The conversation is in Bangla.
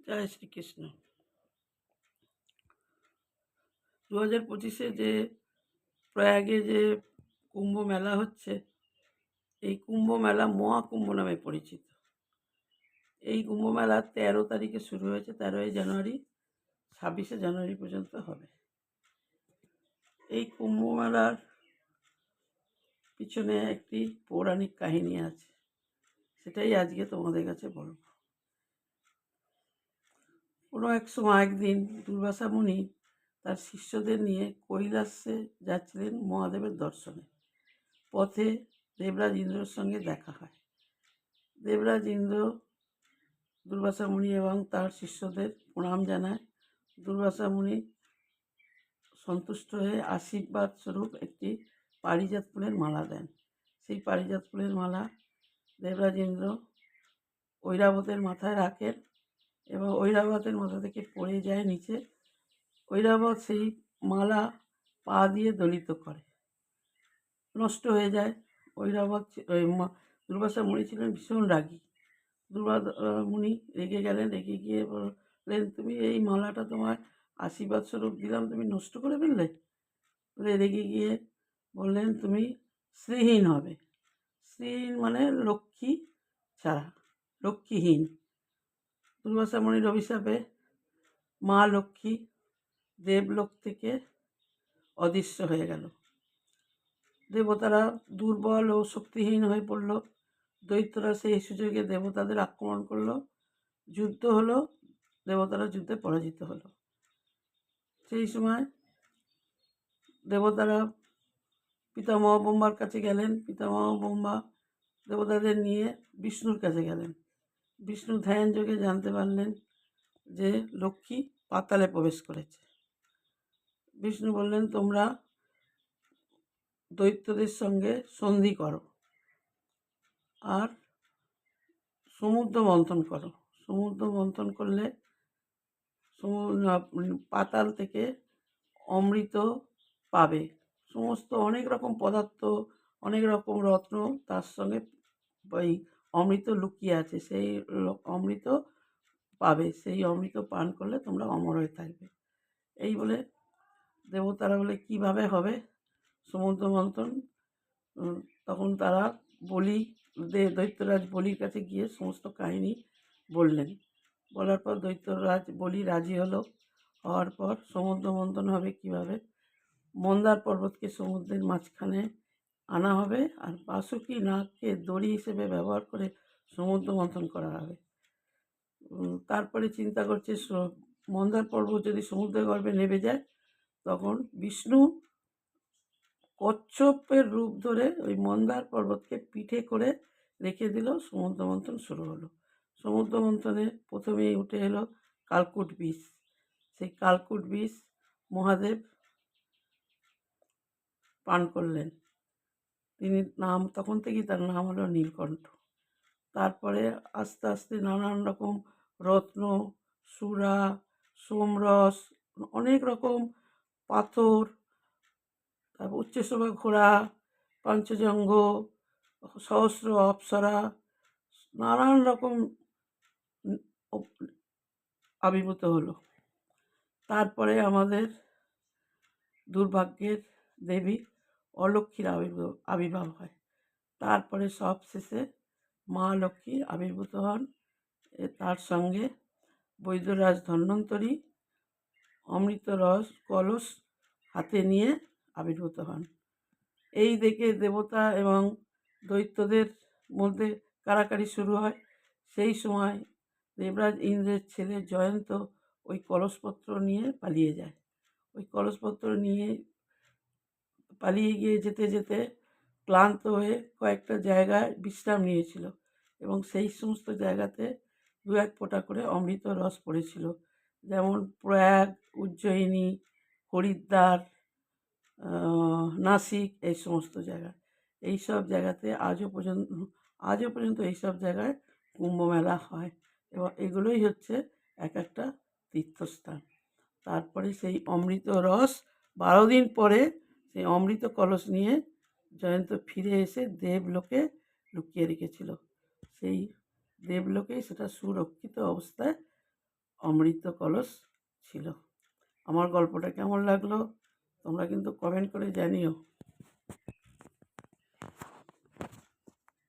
জয় শ্রীকৃষ্ণ। 2025-এ যে প্রয়াগে যে কুম্ভ মেলা হচ্ছে, এই কুম্ভ মেলা মহাকুম্ভ নামে পরিচিত। এই কুম্ভ মেলা 13 তারিখে শুরু হয়েছে, 13ই জানুয়ারি 26শে জানুয়ারি পর্যন্ত হবে। এই কুম্ভ মেলার পিছনে একটি পৌরাণিক কাহিনী আছে, সেটাই আজকে তোমাদের কাছে বলব। কোনো এক সময় একদিন দুর্বাসা মুনি তার শিষ্যদের নিয়ে কৈলাসে যাচ্ছিলেন মহাদেবের দর্শনে। পথে দেবরাজ ইন্দ্রের সঙ্গে দেখা হয়। দেবরাজ ইন্দ্র দুর্বাসা মুনি এবং তার শিষ্যদের প্রণাম জানায়। দুর্বাসা মুনি সন্তুষ্ট হয়ে আশীর্বাদ স্বরূপ একটি পারিজাত ফুলের মালা দেন। সেই পারিজাত ফুলের মালা দেবরাজ ইন্দ্র ঐরাবতের মাথায় রাখেন এবং ঐরাবতের মাথা থেকে পড়ে যায় নিচে। ঐরাবত সেই মালা পা দিয়ে দলিত করে, নষ্ট হয়ে যায়। ঐরাবত দুর্বাসা মুনি ছিলেন ভীষণ রাগী। মুনি রেগে গেলেন, রেগে গিয়ে বললেন, তুমি এই মালাটা তোমার আশীর্বাদ স্বরূপ দিলাম, তুমি নষ্ট করে ফেললে। বলে রেগে গিয়ে বললেন, তুমি শ্রীহীন হবে। শ্রীহীন মানে লক্ষ্মী ছাড়া, লক্ষ্মীহীন। দুর্বাসা মুনির অভিশাপে মা লক্ষ্মী দেবলোক থেকে অদৃশ্য হয়ে গেল। দেবতারা দুর্বল ও শক্তিহীন হয়ে পড়ল। দৈত্যরা সেই সুযোগে দেবতাদের আক্রমণ করলো। যুদ্ধ হলো, দেবতারা যুদ্ধে পরাজিত হলো। সেই সময় দেবতারা পিতামহ ব্রহ্মার কাছে গেলেন। পিতামহ ব্রহ্মা দেবতাদের নিয়ে বিষ্ণুর কাছে গেলেন। বিষ্ণু ধ্যান যোগে জানতে পারলেন যে লক্ষ্মী পাতালে প্রবেশ করেছে। বিষ্ণু বললেন, তোমরা দৈত্যদের সঙ্গে সন্ধি করো আর সমুদ্র মন্থন করো। সমুদ্র মন্থন করলে পাতাল থেকে অমৃত পাবে। সমস্ত অনেক রকম পদার্থ, অনেক রকম রত্ন তার সঙ্গে ওই অমৃত লুকিয়ে আছে। সেই অমৃত পাবে, সেই অমৃত পান করলে তোমরা অমর হয়ে থাকবে। এই বলে দেবতারা বলে, কিভাবে হবে সমুদ্র মন্থন? তখন তারা দৈত্যরাজ বলির কাছে গিয়ে সমস্ত কাহিনী বললেন। বলার পর দৈত্যরাজ বলি রাজি হলো। হওয়ার পর সমুদ্র মন্থন হবে কিভাবে? মন্দার পর্বতকে সমুদ্রের মাঝখানে আনা হবে আর বাসুকি নাগকে দড়ি হিসেবে ব্যবহার করে সমুদ্র মন্থন করা হবে। তারপরে চিন্তা করছে, মন্দার পর্বত যদি সমুদ্রের গর্ভে নেমে যায়, তখন বিষ্ণু কচ্ছপের রূপ ধরে ওই মন্দার পর্বতকে পিঠে করে রেখে দিল। সমুদ্র মন্থন শুরু হলো। সমুদ্র মন্থনে প্রথমেই উঠে এলো কালকুট বিষ। সেই কালকুট বিষ মহাদেব পান করলেন। তিনি তখন থেকেই তার নাম হলো নীলকণ্ঠ। তারপরে আস্তে আস্তে নানান রকম রত্ন, সুরা, সোমরস, অনেক রকম পাথর, তারপর উচ্চশোভা ঘোড়া, পঞ্চজঙ্ঘ, সহস্র অপ্সরা, নানান রকম আবির্ভূত হলো। তারপরে আমাদের দুর্ভাগ্যের দেবী অলক্ষ্মীর আবির্ভাব হয়। তারপরে সব শেষে মা লক্ষ্মী আবির্ভূত হন। তার সঙ্গে বৈদ্যরাজ ধন্বন্তরী অমৃত রস কলস হাতে নিয়ে আবির্ভূত হন। এই দেখে দেবতা এবং দৈত্যদের মধ্যে কাড়াকাড়ি শুরু হয়। সেই সময় দেবরাজ ইন্দ্রের ছেলে জয়ন্ত ওই কলসপত্র নিয়ে পালিয়ে যায়। ওই কলসপত্র নিয়ে পালিয়ে গিয়ে যেতে যেতে ক্লান্ত হয়ে কয়েকটা জায়গায় বিশ্রাম নিয়েছিল এবং সেই সমস্ত জায়গাতে দু এক ফোঁটা করে অমৃত রস পড়েছিল। যেমন প্রয়াগ, উজ্জয়িনী, হরিদ্বার, নাসিক, এই সমস্ত জায়গায়। এইসব জায়গাতে আজও পর্যন্ত এইসব জায়গায় কুম্ভ মেলা হয় এবং এগুলোই হচ্ছে এক একটা তীর্থস্থান। তারপরে সেই অমৃত রস 12 দিন পরে সেই অমৃত কলস নিয়ে জয়ন্ত ফিরে এসে দেবলোকে লুকিয়ে রেখেছিল। সেই দেবলোকেই সেটা সুরক্ষিত অবস্থায় অমৃত কলস ছিল। আমার গল্পটা কেমন লাগলো তোমরা কিন্তু কমেন্ট করে জানিও।